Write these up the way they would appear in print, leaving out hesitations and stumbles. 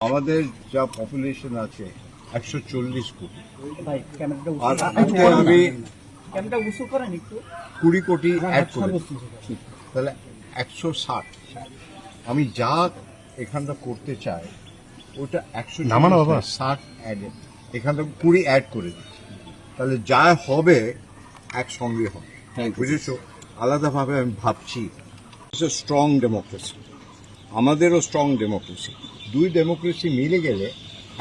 আমাদের যা পপুলেশন আছে 140 কোটি, ভাই ক্যামেরাটা আর আজকে আমি ক্যামেরাটা উঁচু করেন একটু 20 কোটি অ্যাড করি, তাহলে 160। আমি যা এখানটা করতে চাই ওটা 160 অ্যাডেড, এখান থেকে 20 অ্যাড করে দিচ্ছি, তাহলে যা হবে একসঙ্গে হবে। বুঝেছো? আলাদাভাবে আমি ভাবছি। স্ট্রং ডেমোক্রেসি, আমাদেরও স্ট্রং ডেমোক্রেসি, দুই ডেমোক্রেসি মিলে গেলে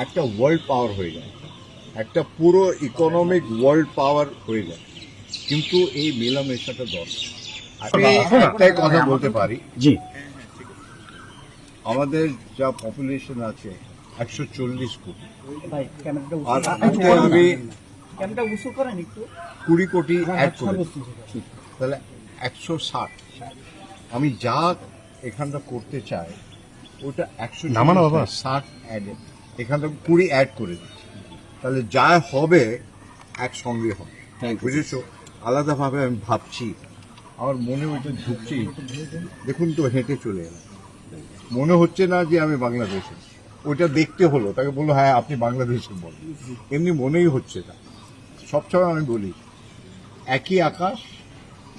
একটা ওয়ার্ল্ড পাওয়ার হয়ে যায়, একটা পুরো ইকোনমিক ওয়ার্ল্ড পাওয়ার হয়ে যায়। কিন্তু এই মেলামেশাটা দরকার। আমি একটাই কথা বলতে পারি, জি, আমাদের যা পপুলেশন আছে 140 কোটি, ভাই ক্যামেরাটা আর উঁচু আজকে আমি ক্যামেরাটা উঁচু করেন একটু 20 কোটি অ্যাড করি, তাহলে 160। আমি যা এখানটা করতে চাই ওটা 160 অ্যাডেড, এখান থেকে 20 অ্যাড করে দিচ্ছি, তাহলে যা হবে একসঙ্গে হবে। বুঝেছো? আলাদাভাবে আমি ভাবছি, আমার মনে ওইটা ঢুকছি। দেখুন তো, হেঁটে চলে এলাম, মনে হচ্ছে না যে আমি বাংলাদেশে। ওইটা দেখতে হলো, তাকে বললো হ্যাঁ আপনি বাংলাদেশের বলেন, এমনি মনেই হচ্ছে না। সবসময় আমি বলি একই আকাশ,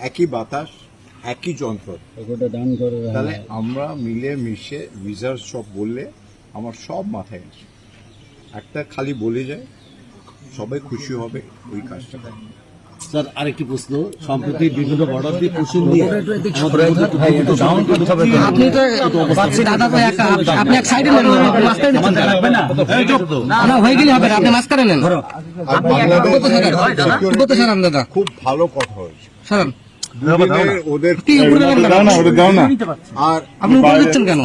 একই বাতাস, একই যন্ত্র, তাহলে আমরা মিলে মিশে ভিসার সব বললে আমার সব মাথায় আসে। একটা খালি বলে যায়, সবাই খুশি হবে ওই কাজটা। স্যার আরেকটি প্রশ্ন, সম্প্রতি বিভিন্ন বর্ডার দিয়ে কুসুম দিয়ে আপনি এক সাইডে নেন, হয়ে গেলে হবে, আপনি মাঝখানে নেন। আর বাংলাদেশ খুব ভালো কথা হয়েছে, ওদের আর আপনি উপরে দিচ্ছেন কেন?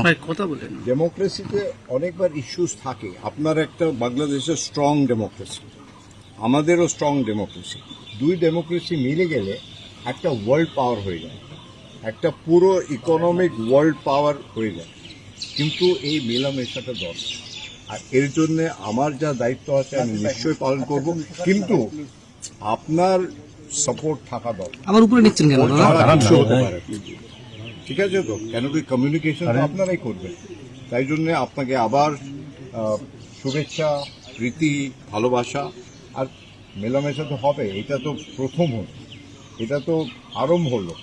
ডেমোক্রেসিতে অনেকবার ইস্যুস থাকে। আপনার একটা বাংলাদেশের স্ট্রং ডেমোক্রেসি, আমাদেরও স্ট্রং ডেমোক্রেসি, দুই ডেমোক্রেসি মিলে গেলে একটা ওয়ার্ল্ড পাওয়ার হয়ে যায়, একটা পুরো ইকোনমিক ওয়ার্ল্ড পাওয়ার হয়ে যায়। কিন্তু এই মেলামেশাটা দরকার, আর এর জন্য আমার যা দায়িত্ব আছে আমি নিশ্চয়ই পালন করব, কিন্তু আপনার সাপোর্ট থাকা দরকার। আবার উপরে নিচ্ছেন কেন? ছাড়া কিছু হতে পারে। ঠিক আছে তো? কেন কি কমিউনিকেশন তো আপনারাই করবেন। তাই জন্য আপনাকে আবার শুভেচ্ছা, প্রীতি, ভালোবাসা। আর মেলামেশা তো হবে, এটা তো প্রথম হলো, এটা তো আরম্ভ হলো,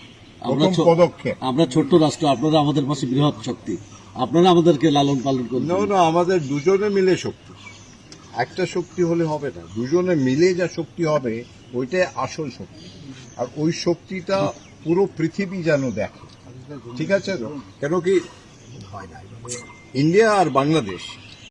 প্রথম পদক্ষেপ। আমরা ছোট্ট রাষ্ট্র, আপনারা আমাদের পাশে বৃহৎ শক্তি, আপনারা আমাদেরকে লালন পালন করুন। না, আমাদের দুজনে মিলে শক্তি, একটা শক্তি হলে হবে না, দুজনে মিলে যা শক্তি হবে ওইটাই আসল শক্তি। আর ওই শক্তিটা পুরো পৃথিবী যেন দেখে। ঠিক আছে তো? কেন কি ইন্ডিয়া আর বাংলাদেশ